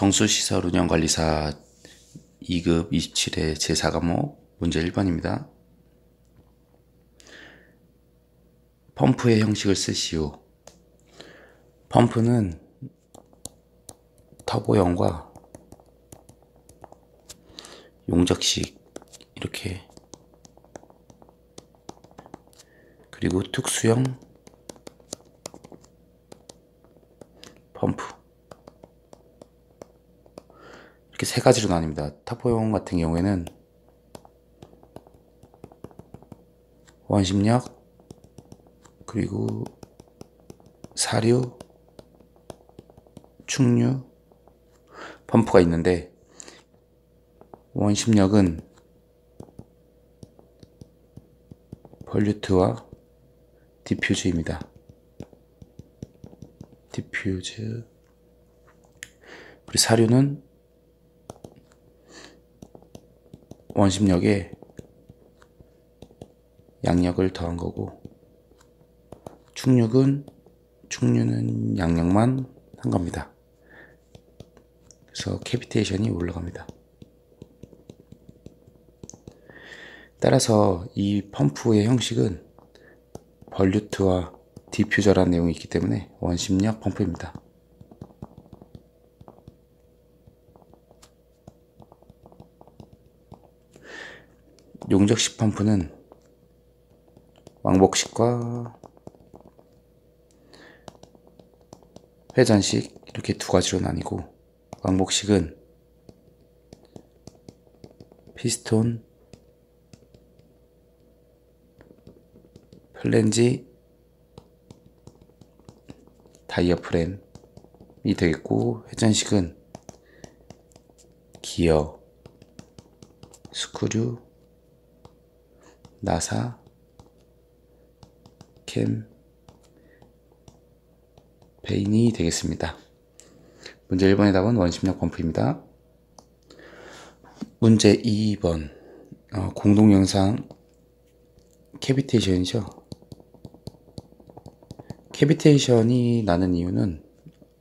정수시설 운영관리사 2급 27회 제4과목 문제 1번입니다. 펌프의 형식을 쓰시오. 펌프는 터보형과 용접식 이렇게, 그리고 특수형 펌프, 이렇게 세 가지로 나뉩니다. 터보형 같은 경우에는 원심력, 그리고 사류, 충류 펌프가 있는데, 원심력은 볼류트와 디퓨즈입니다. 디퓨즈. 그리고 사류는 원심력에 양력을 더한 거고, 충류는 양력만 한 겁니다. 그래서 캐비테이션이 올라갑니다. 따라서 이 펌프의 형식은 볼류트와 디퓨저라는 내용이 있기 때문에 원심력 펌프입니다. 용접식 펌프는 왕복식과 회전식 이렇게 두 가지로 나뉘고, 왕복식은 피스톤, 플랜지, 다이어프램이 되겠고, 회전식은 기어, 스크류, 나사, 캠, 베인이 되겠습니다. 문제 1번의 답은 원심력 펌프입니다. 문제 2번 공동영상 캐비테이션이죠. 캐비테이션이 나는 이유는,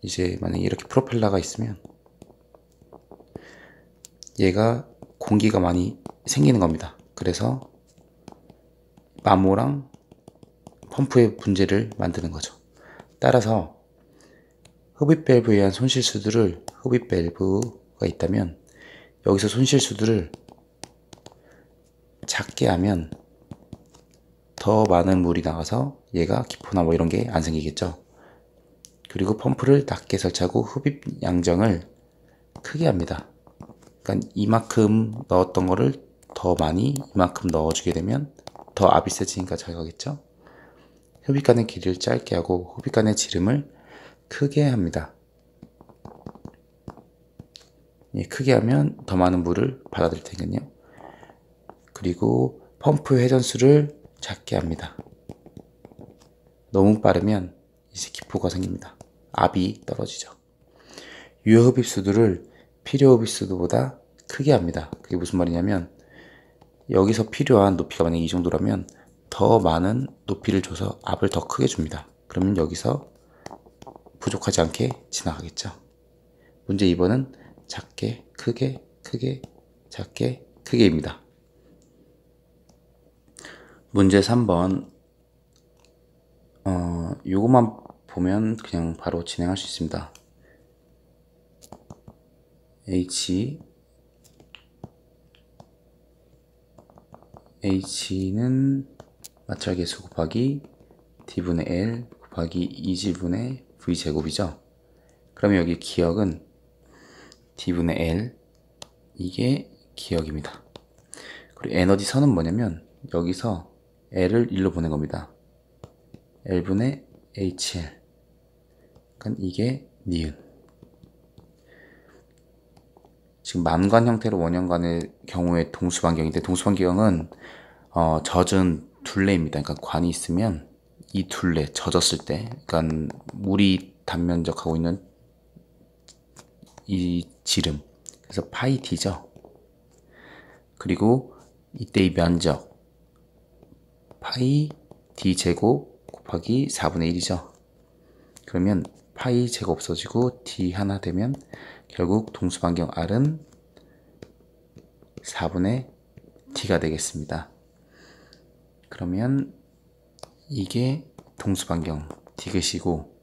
이제 만약에 이렇게 프로펠러가 있으면 얘가 공기가 많이 생기는 겁니다. 그래서 마모랑 펌프의 분재를 만드는 거죠. 따라서 흡입 밸브에 의한 손실수들을, 흡입 밸브가 있다면 여기서 손실수들을 작게 하면 더 많은 물이 나가서 얘가 기포나 뭐 이런 게 안 생기겠죠. 그리고 펌프를 낮게 설치하고 흡입 양정을 크게 합니다. 그러니까 이만큼 넣었던 거를 더 많이 이만큼 넣어주게 되면 더 압이 세지니까 잘 가겠죠. 흡입관의 길이를 짧게 하고 흡입관의 지름을 크게 합니다. 크게 하면 더 많은 물을 받아들일 테니까요. 그리고 펌프 회전수를 작게 합니다. 너무 빠르면 이제 기포가 생깁니다. 압이 떨어지죠. 유효 흡입수들을 필요 흡입수보다 크게 합니다. 그게 무슨 말이냐면, 여기서 필요한 높이가 만약에 이 정도라면 더 많은 높이를 줘서 압을 더 크게 줍니다. 그러면 여기서 부족하지 않게 지나가겠죠. 문제 2번은 작게, 크게, 크게, 작게, 크게입니다. 문제 3번 요것만 보면 그냥 바로 진행할 수 있습니다. H는 마찰계수 곱하기 D분의 L 곱하기 2G분의 V제곱이죠. 그러면 여기 기역은 D분의 L, 이게 기역입니다. 그리고 에너지 선은 뭐냐면, 여기서 L을 1로 보낸 겁니다. L분의 HL, 그러니까 이게 니은. 지금 만관 형태로 원형관의 경우에 동수반경인데, 동수반경은 젖은 둘레입니다. 그러니까 관이 있으면 이 둘레, 젖었을 때, 그러니까 물이 단면적하고 있는 이 지름, 그래서 파이 D죠. 그리고 이때 이 면적 파이 D 제곱 곱하기 4분의 1이죠. 그러면 파이 제곱 없어지고 d 하나 되면 결국 동수반경 r은 4분의 d가 되겠습니다. 그러면 이게 동수반경 디귿이고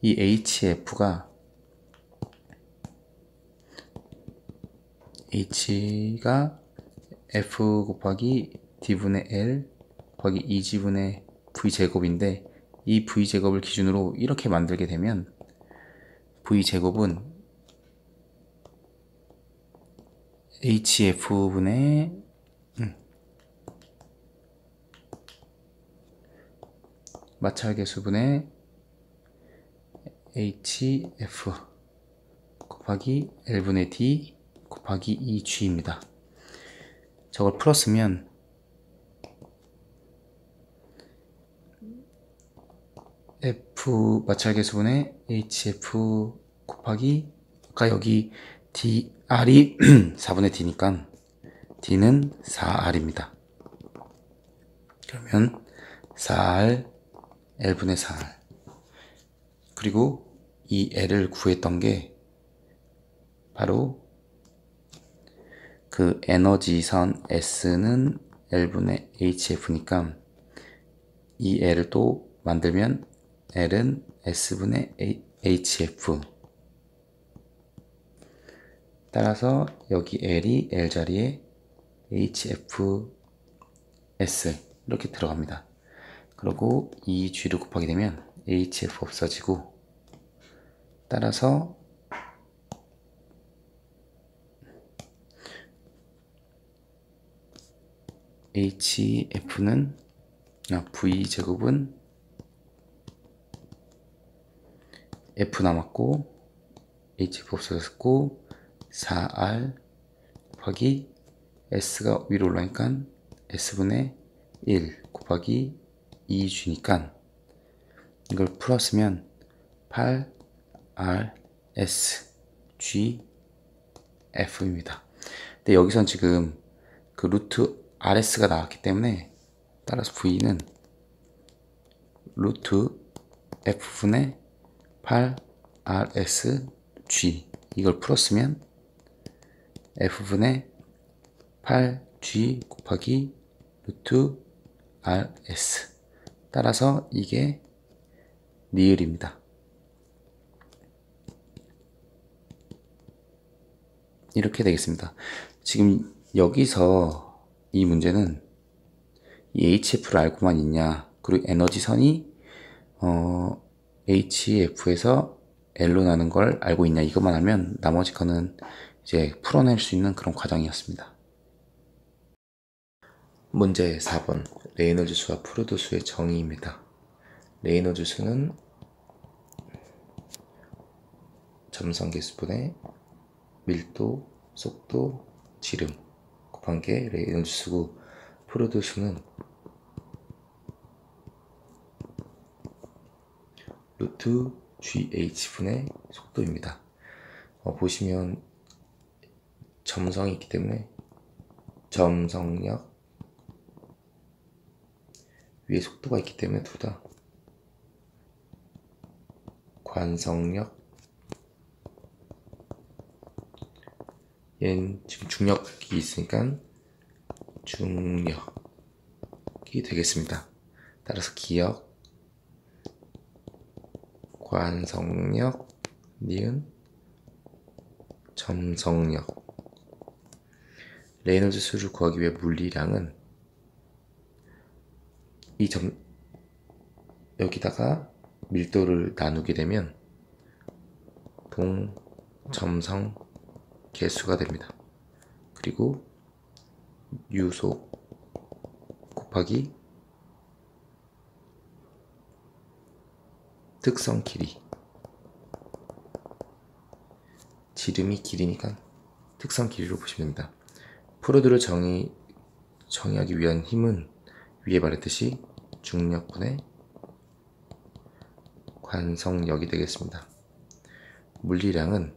이 hf가 h가 f 곱하기 d분의 l 곱하기 2g분의 v제곱인데 이 v제곱을 기준으로 이렇게 만들게 되면 v제곱은 hf분의 마찰계수분의 hf 곱하기 l분의 d 곱하기 2g입니다. 저걸 풀었으면 f 마찰계수분의 hf 곱하기 아까 여기 dr이 4분의 d니까 d는 4r입니다. 그러면 4r l분의 4r 그리고 이 l을 구했던 게 바로 그 에너지선 s는 l분의 hf니까 이 l을 또 만들면 l은 s분의 hf 따라서 여기 l이 l 자리에 hfs 이렇게 들어갑니다. 그리고 이 g를 곱하게 되면 hf 없어지고 따라서 hf는 v제곱은 f 남았고 hf 없어졌고 4r 곱하기 s가 위로 올라오니까 s분의 1 곱하기 2g니까 이걸 풀었으면 8rs gf입니다. 근데 여기선 지금 그 루트 rs가 나왔기 때문에 따라서 v는 루트 f분의 8rs g 이걸 풀었으면 f분의 8g 곱하기 루트 rs 따라서 이게 리을입니다. 이렇게 되겠습니다. 지금 여기서 이 문제는 이 hf를 알고만 있냐 그리고 에너지선이 hf에서 l로 나는 걸 알고 있냐 이것만 알면 나머지 거는 이제 풀어낼 수 있는 그런 과정이었습니다. 문제 4번 레이놀즈 수와 프루드 수의 정의입니다. 레이놀즈 수는 점성계수분의 밀도, 속도, 지름 곱한 게 레이놀즈 수고 프루드 수는 루트 GH분의 속도입니다. 보시면 점성이 있기 때문에 점성력 위에 속도가 있기 때문에 둘 다 관성력 얘는 지금 중력이 있으니까 중력이 되겠습니다. 따라서 기역 관성력 니은 점성력 레이놀즈 수를 구하기 위해 물리량은 이 점 여기다가 밀도를 나누게 되면 동점성 계수가 됩니다. 그리고 유속 곱하기 특성 길이 지름이 길이니까 특성 길이로 보시면 됩니다. 프루드를 정의하기 위한 힘은 위에 말했듯이 중력분의 관성력이 되겠습니다. 물리량은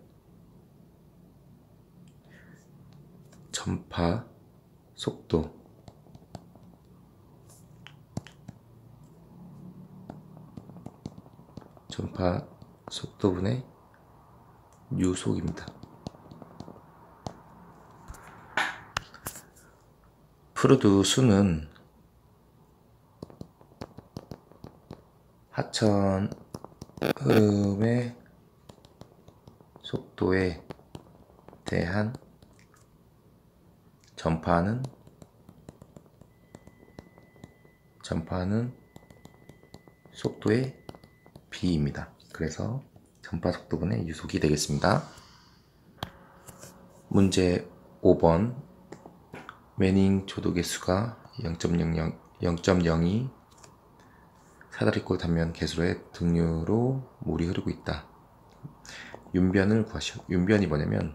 전파 속도 전파 속도분의 유속입니다. 프루드 수는 하천 흐름의 속도에 대한 전파하는 속도의 비입니다. 그래서 전파 속도분의 유속이 되겠습니다. 문제 5번 매닝 조도 개수가 0.02 사다리꼴 단면 개수로의 등류로 물이 흐르고 있다. 윤변을 구하시오. 윤변이 뭐냐면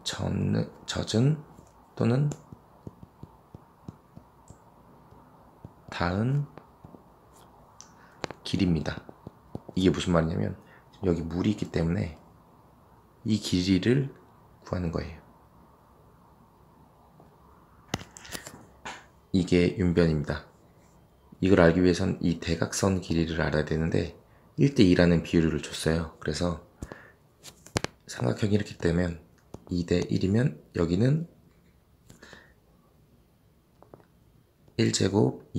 젖은 또는 닿은 길이입니다. 이게 무슨 말이냐면 여기 물이 있기 때문에 이 길이를 구하는 거예요. 이게 윤변입니다. 이걸 알기 위해선 이 대각선 길이를 알아야 되는데 1대2라는 비율을 줬어요. 그래서 삼각형이 이렇게 되면 2대1이면 여기는 1제곱,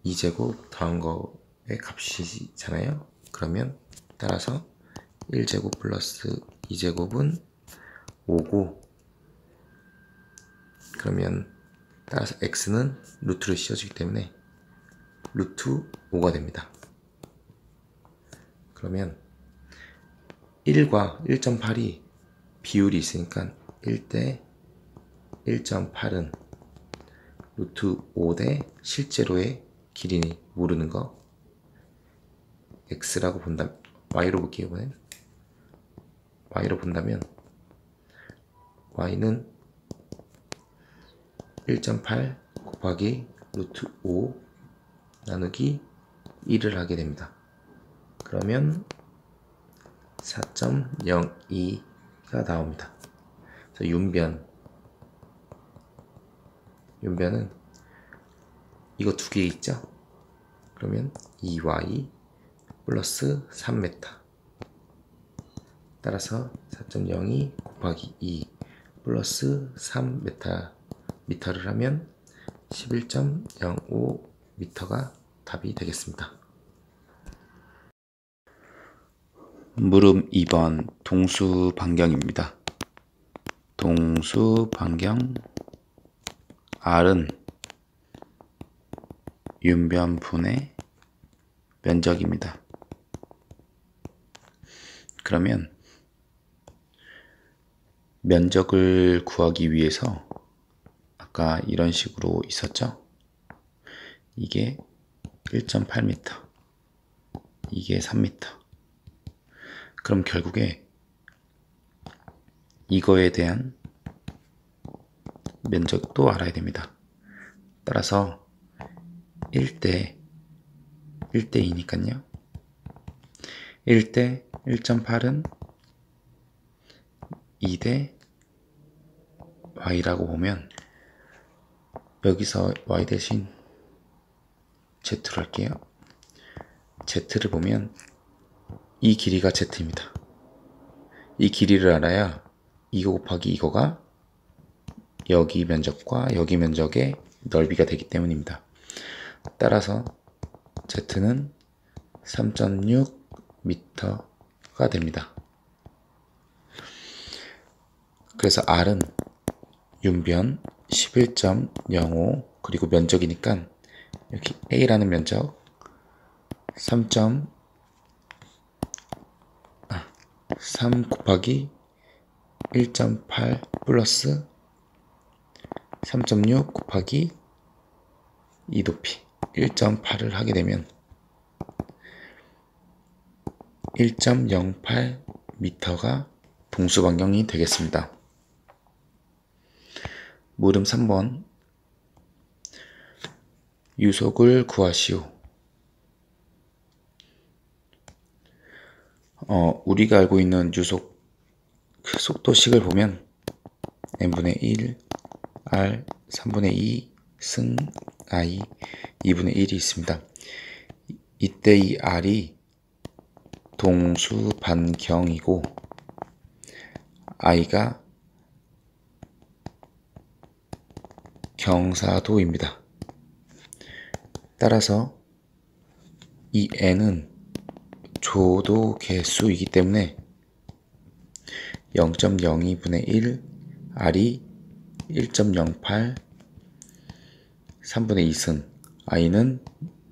2제곱 더한 거의 값이잖아요. 그러면 따라서 1제곱 플러스 2제곱은 5고, 그러면 따라서 x는 루트로 씌워지기 때문에 루트 5가 됩니다. 그러면 1과 1.8이 비율이 있으니까 1대 1.8은 루트 5대 실제로의 길이 모르는 거 x라고 y로 볼게요. 이번엔 y로 본다면 y는 1.8 곱하기 루트 5 나누기 1을 하게 됩니다. 그러면 4.02가 나옵니다. 그래서 윤변은 이거 두 개 있죠? 그러면 2y 플러스 3m 따라서 4.02 곱하기 2 플러스 3m를 하면 11.05m가 답이 되겠습니다. 물음 2번 동수 반경입니다. 동수 반경 R은 윤변분의 면적입니다. 그러면 면적을 구하기 위해서 아까 이런 식으로 있었죠? 이게 1.8m, 이게 3m. 그럼 결국에 이거에 대한 면적도 알아야 됩니다. 따라서 1대2니까요. 1대 1.8은 2대 y라고 보면 여기서 y 대신 z로 할게요. z를 보면 이 길이가 z입니다. 이 길이를 알아야 이거 곱하기 이거가 여기 면적과 여기 면적의 넓이가 되기 때문입니다. 따라서 z는 3.6m가 됩니다. 그래서 R은 윤변 11.05 그리고 면적이니까 여기 A라는 면적 3 곱하기 1.8 플러스 3.6 곱하기 이 높이 1.8을 하게 되면 1.08m가 동수반경이 되겠습니다. 물음 3번 유속을 구하시오. 우리가 알고 있는 유속 속도식을 보면 n분의 1, r, 3분의 2, 승, i, 2분의 1이 있습니다. 이때 이 r이 동수 반경이고 i가 경사도입니다. 따라서 이 n은 조도 개수이기 때문에 0.02분의 1 r이 1.08 3분의 2승 i는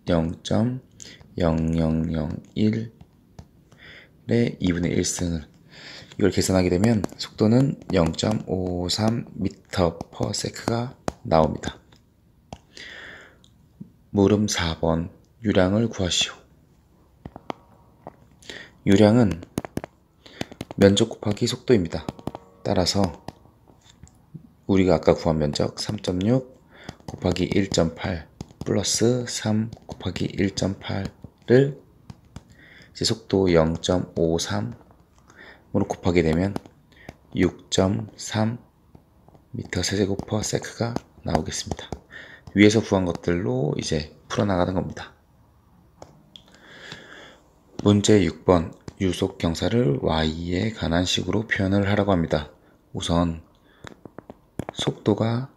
0.0001의 2분의 1승을 이걸 계산하게 되면 속도는 0.53m/s가 나옵니다. 물음 4번 유량을 구하시오. 유량은 면적 곱하기 속도입니다. 따라서 우리가 아까 구한 면적 3.6 곱하기 1.8 플러스 3 곱하기 1.8를 이제 속도 0.53으로 곱하게 되면 6.3 m 세제곱/s가 나오겠습니다. 위에서 구한 것들로 이제 풀어나가는 겁니다. 문제 6번 유속 경사를 y에 관한 식으로 표현을 하라고 합니다. 우선 속도가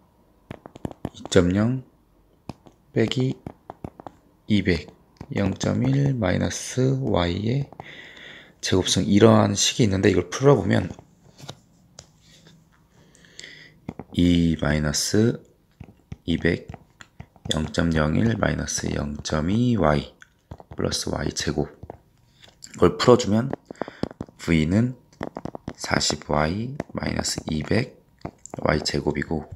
2.0 빼기 200 0.1 마이너스 y의 제곱승 이러한 식이 있는데 이걸 풀어보면 2 마이너스 200 0.01 마이너스 0.2y 플러스 y 제곱 이걸 풀어주면 v는 40y 마이너스 200 y 제곱이고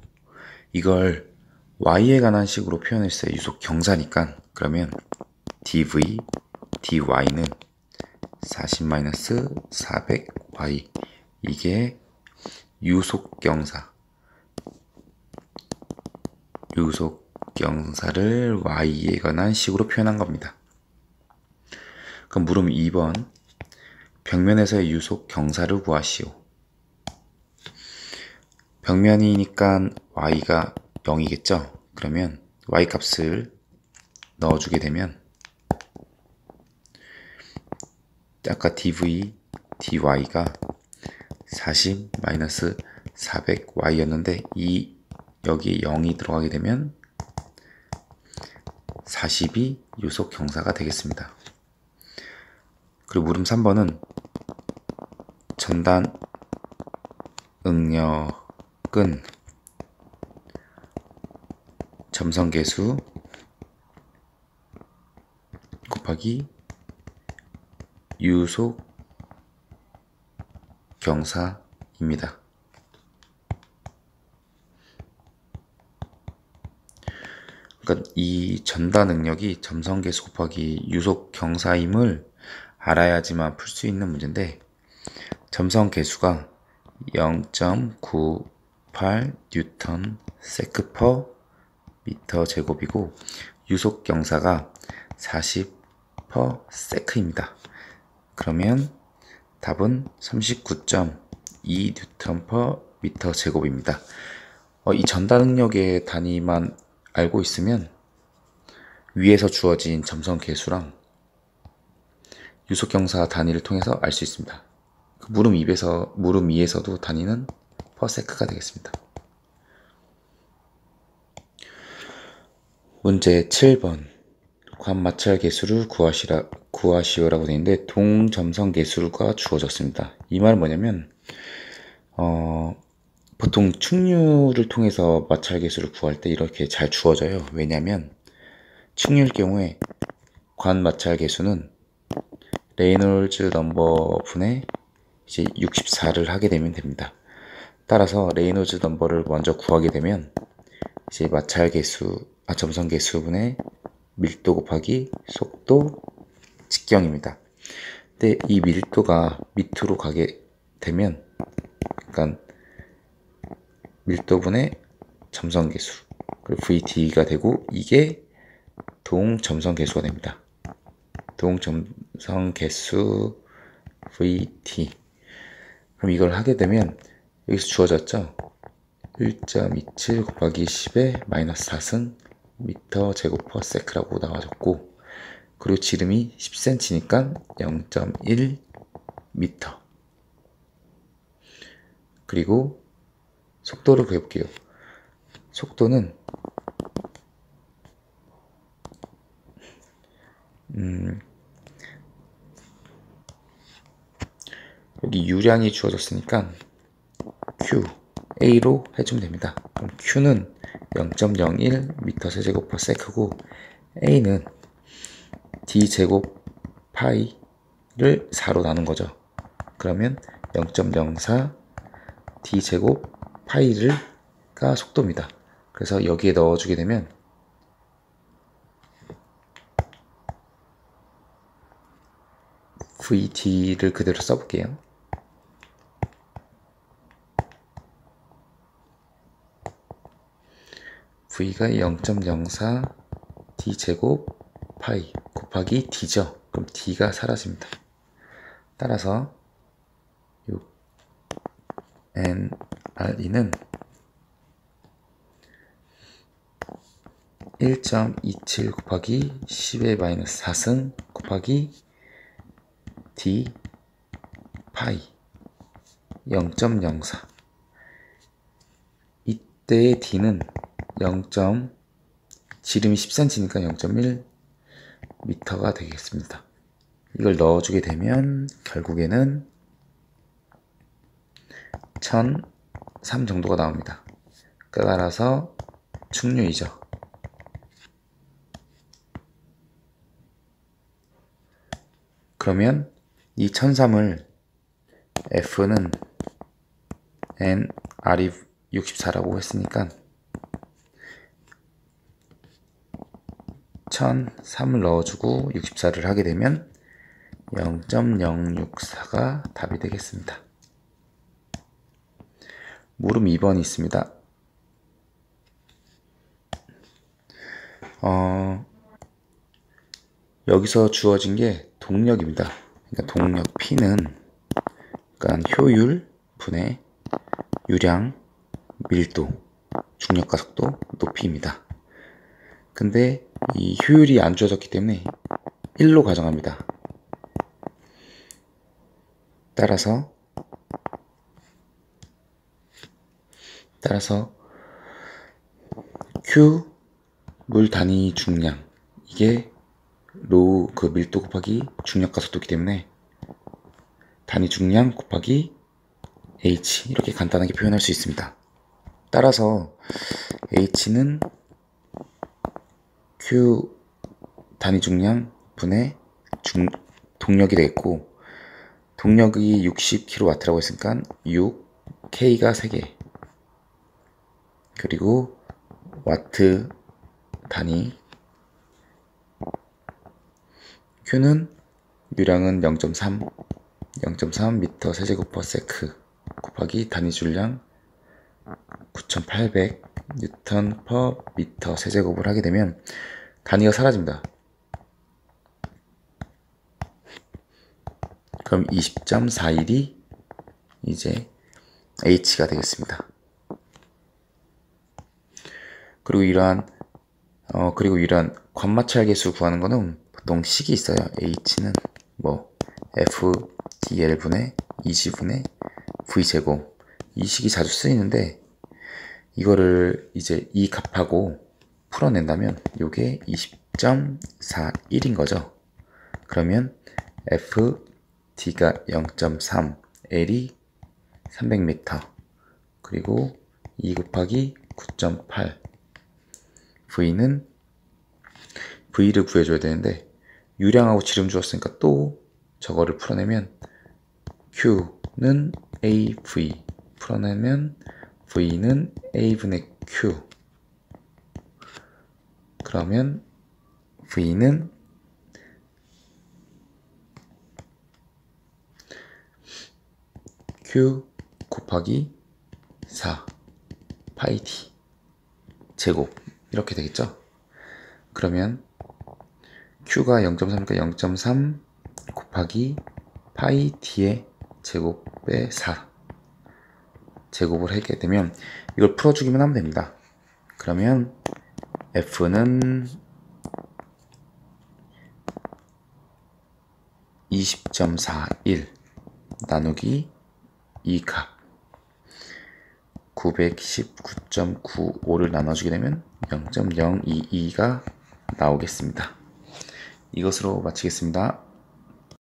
이걸 y에 관한 식으로 표현했어요. 유속 경사니까. 그러면 dv dy는 40 마이너스 400y 이게 유속 경사를 y에 관한 식으로 표현한 겁니다. 그럼 물음 2번 벽면에서의 유속 경사를 구하시오. 벽면이니까 y가 0이겠죠? 그러면 y 값을 넣어주게 되면 아까 dv dy가 40 마이너스 400y 였는데 여기 0이 들어가게 되면 40이 유속 경사가 되겠습니다. 그리고 물음 3번은 전단 응력은 점성계수 곱하기 유속 경사입니다. 그러니까 이 전단 응력이 점성계수 곱하기 유속 경사임을 알아야지만 풀 수 있는 문제인데 점성계수가 0.98 뉴턴 세크 퍼 미터 제곱이고 유속 경사가 40 퍼 세크입니다. 그러면 답은 39.2 뉴턴 퍼 미터 제곱입니다. 이 전단 응력의 단위만 알고 있으면 위에서 주어진 점성 계수랑 유속 경사 단위를 통해서 알 수 있습니다. 물음 2에서도 단위는 퍼세크가 되겠습니다. 문제 7번 관마찰 계수를 구하시오라고 되어 있는데 동점성 계수가 주어졌습니다. 이 말은 뭐냐면 보통 충류를 통해서 마찰 계수를 구할 때 이렇게 잘 주어져요. 왜냐하면 충류일 경우에 관마찰 계수는 레이놀즈 넘버 분의 이제 64를 하게 되면 됩니다. 따라서 레이놀즈 넘버를 먼저 구하게 되면 이제 점성 계수분의 밀도 곱하기 속도 직경입니다. 근데 이 밀도가 밑으로 가게 되면 그러니까 밀도분의 점성 계수 그리고 VT가 되고 이게 동점성 계수가 됩니다. 동점성 계수 VT. 그럼 이걸 하게 되면 여기서 주어졌죠? 1.27 곱하기 10의 마이너스 4승 미터 제곱 퍼 세크라고 나와졌고 그리고 지름이 10cm니까 0.1m. 그리고 속도를 구해볼게요. 속도는 여기 유량이 주어졌으니까 Q, A로 해주면 됩니다. 그럼 Q는 0.01m 세제곱 per sec고 A는 D제곱 파이를 4로 나눈 거죠. 그러면 0.04 D제곱 파이가 속도입니다. 그래서 여기에 넣어주게 되면 VT를 그대로 써볼게요. V가 0.04 D제곱 파이 곱하기 D죠. 그럼 D가 사라집니다. 따라서 NRE는 1.27 곱하기 10의 마이너스 4승 곱하기 D 파이 0.04. 이때의 D는 지름이 10cm니까 0.1m가 되겠습니다. 이걸 넣어주게 되면 결국에는 1003 정도가 나옵니다. 따라서 충류이죠. 그러면 이 1003을 F는 N, R이 64라고 했으니까 1003을 넣어주고 64를 하게 되면 0.064가 답이 되겠습니다. 물음 2번이 있습니다. 여기서 주어진 게 동력입니다. 그러니까 동력 P는 그러니까 효율 분의 유량, 밀도, 중력과 속도, 높이입니다. 근데 이 효율이 안 주어졌기 때문에 1로 가정합니다. 따라서 Q 물 단위 중량 이게 그 밀도 곱하기 중력과 속도이기 때문에 단위 중량 곱하기 H 이렇게 간단하게 표현할 수 있습니다. 따라서 H는 Q 단위 중량 분의 동력이 되겠고 동력이 60kW라고 했으니까 6 K가 3개 그리고 와트 단위 Q는 유량은 0.3 미터 세제곱 퍼 세크 곱하기 단위 줄량 9800 뉴턴 퍼 미터 세제곱을 하게 되면 단위가 사라집니다. 그럼 20.41이 이제 H가 되겠습니다. 그리고 이러한 관마찰계수 구하는 거는 보통 식이 있어요. H는 FDL분의 20분의 V제곱 이 식이 자주 쓰이는데 이거를 이제 이 값하고 풀어낸다면 요게 20.41인 거죠. 그러면 FD가 0.3 L이 300m 그리고 2 곱하기 9.8 V를 구해줘야 되는데 유량하고 지름 주었으니까 또 저거를 풀어내면 Q는 AV 풀어내면 V는 A분의 Q 그러면 V는 Q 곱하기 4 파이 D 제곱 이렇게 되겠죠. 그러면 Q가 0.3이니까 0.3 곱하기 파이 D의 제곱의 4 제곱을 하게 되면 이걸 풀어주기만 하면 됩니다. 그러면 F는 20.41 나누기 2값 919.95를 나눠주게 되면 0.022가 나오겠습니다. 이것으로 마치겠습니다.